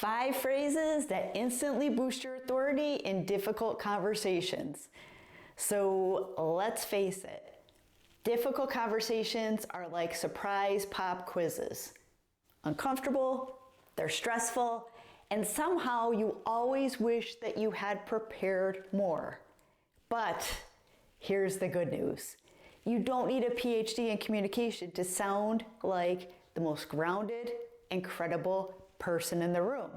5 phrases that instantly boost your authority in difficult conversations. So let's face it, difficult conversations are like surprise pop quizzes. Uncomfortable, they're stressful, and somehow you always wish that you had prepared more. But here's the good news. You don't need a PhD in communication to sound like the most grounded and credible person in the room.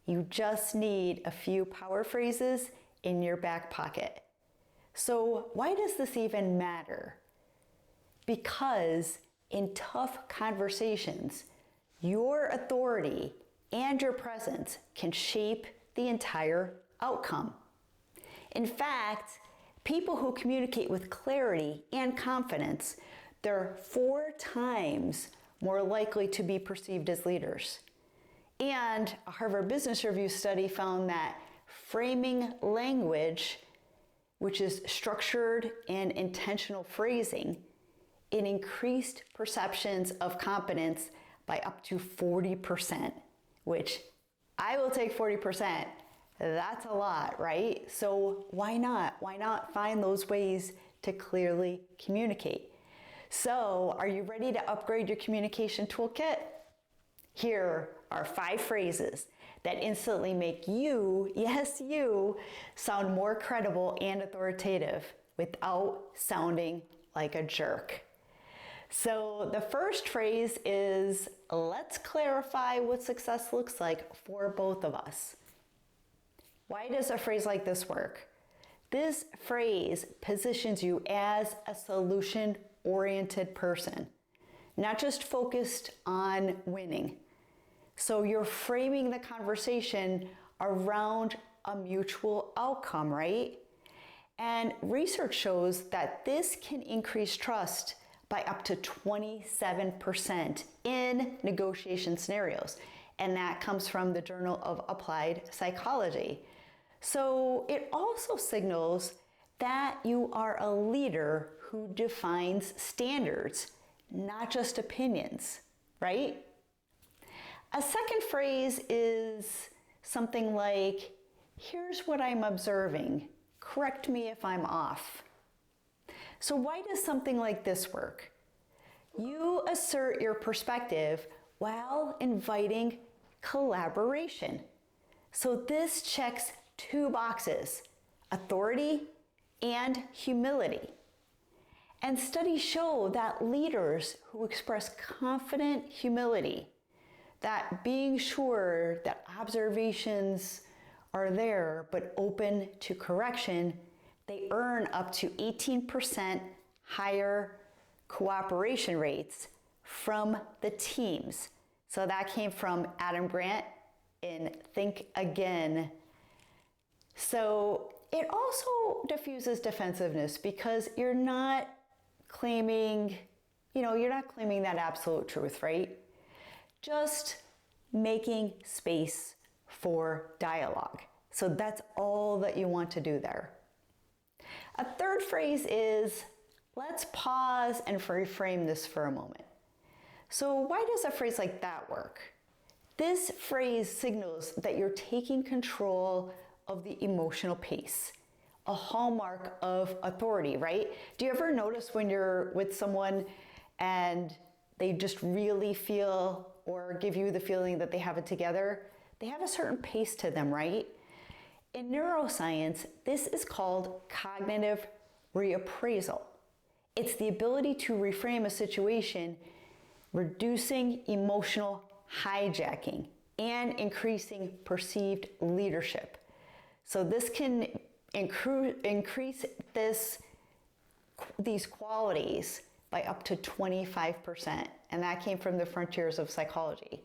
You just need a few power phrases in your back pocket. So why does this even matter? Because in tough conversations, your authority and your presence can shape the entire outcome. In fact, people who communicate with clarity and confidence, they're 4 times more likely to be perceived as leaders. And a Harvard Business Review study found that framing language, which is structured and intentional phrasing, it increased perceptions of competence by up to 40%, which I will take 40%. That's a lot, right? So why not? Why not find those ways to clearly communicate? So are you ready to upgrade your communication toolkit? Here are 5 phrases that instantly make you, yes you, sound more credible and authoritative without sounding like a jerk. So the first phrase is, let's clarify what success looks like for both of us. Why does a phrase like this work? This phrase positions you as a solution-oriented person, not just focused on winning. So you're framing the conversation around a mutual outcome, right? And research shows that this can increase trust by up to 27% in negotiation scenarios. And that comes from the Journal of Applied Psychology. So it also signals that you are a leader who defines standards, not just opinions, right? A second phrase is something like, here's what I'm observing. Correct me if I'm off. So why does something like this work? You assert your perspective while inviting collaboration. So this checks 2 boxes, authority and humility. And studies show that leaders who express confident humility, that being sure that observations are there but open to correction, they earn up to 18% higher cooperation rates from the teams. So that came from Adam Grant in Think Again. So it also diffuses defensiveness because you're not claiming that absolute truth, right? Just making space for dialogue. So that's all that you want to do there. A third phrase is, let's pause and reframe this for a moment. So why does a phrase like that work? This phrase signals that you're taking control of the emotional pace, a hallmark of authority, right? Do you ever notice when you're with someone and they just really feel or give you the feeling that they have it together? They have a certain pace to them, right? In neuroscience, this is called cognitive reappraisal. It's the ability to reframe a situation, reducing emotional hijacking and increasing perceived leadership. So this can increase these qualities by up to 25%, and that came from the Frontiers of Psychology.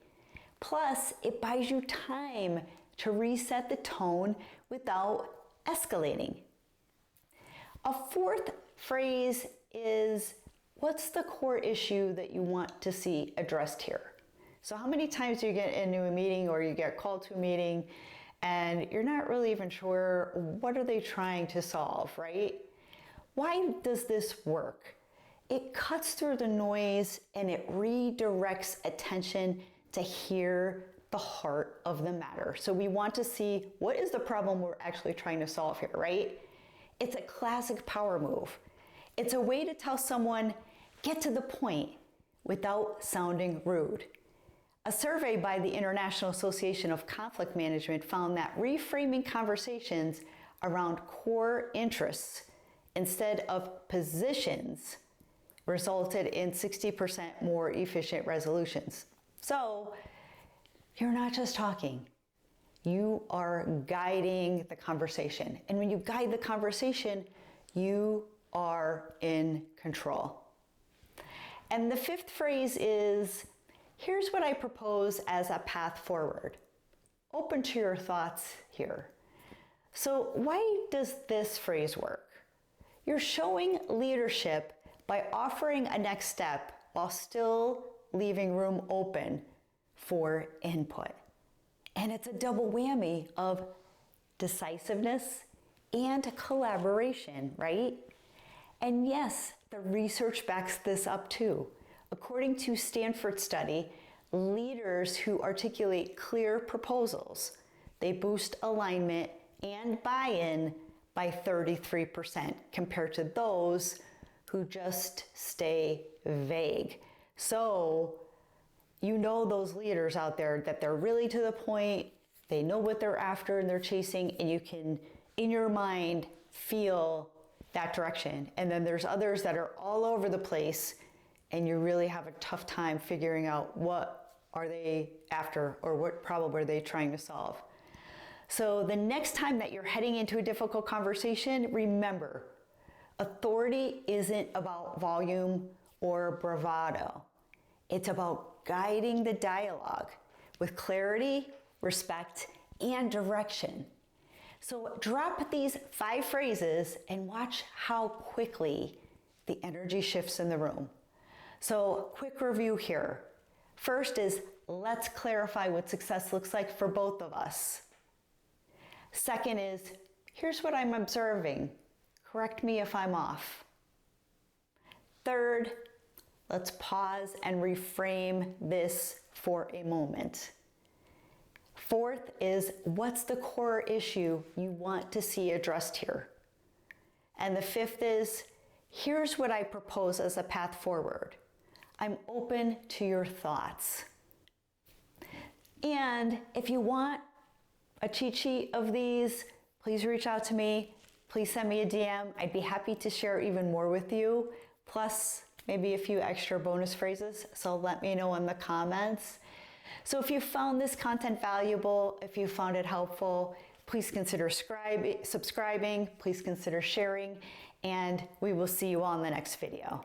Plus, it buys you time to reset the tone without escalating. A fourth phrase is, what's the core issue that you want to see addressed here? So how many times do you get into a meeting or you get called to a meeting and you're not really even sure what are they trying to solve, right? Why does this work? It cuts through the noise and it redirects attention to hear the heart of the matter. So we want to see what is the problem we're actually trying to solve here, right? It's a classic power move. It's a way to tell someone, get to the point without sounding rude. A survey by the International Association of Conflict Management found that reframing conversations around core interests instead of positions resulted in 60% more efficient resolutions. So you're not just talking, you are guiding the conversation. And when you guide the conversation, you are in control. And the fifth phrase is, here's what I propose as a path forward. Open to your thoughts here. So why does this phrase work? You're showing leadership by offering a next step while still leaving room open for input. And it's a double whammy of decisiveness and collaboration, right? And yes, the research backs this up too. According to Stanford study, leaders who articulate clear proposals, they boost alignment and buy-in by 33% compared to those who just stay vague. So you know those leaders out there that they're really to the point, they know what they're after and they're chasing, and you can, in your mind, feel that direction. And then there's others that are all over the place and you really have a tough time figuring out what are they after or what problem are they trying to solve. So the next time that you're heading into a difficult conversation, remember, authority isn't about volume or bravado. It's about guiding the dialogue with clarity, respect, and direction. So drop these 5 phrases and watch how quickly the energy shifts in the room. So quick review here. First is, let's clarify what success looks like for both of us. Second is, here's what I'm observing. Correct me if I'm off. Third, let's pause and reframe this for a moment. Fourth is, what's the core issue you want to see addressed here? And the fifth is, here's what I propose as a path forward. I'm open to your thoughts. And if you want a cheat sheet of these, please reach out to me. Please send me a DM. I'd be happy to share even more with you, plus maybe a few extra bonus phrases. So let me know in the comments. So if you found this content valuable, if you found it helpful, please consider subscribing, please consider sharing, and we will see you all in the next video.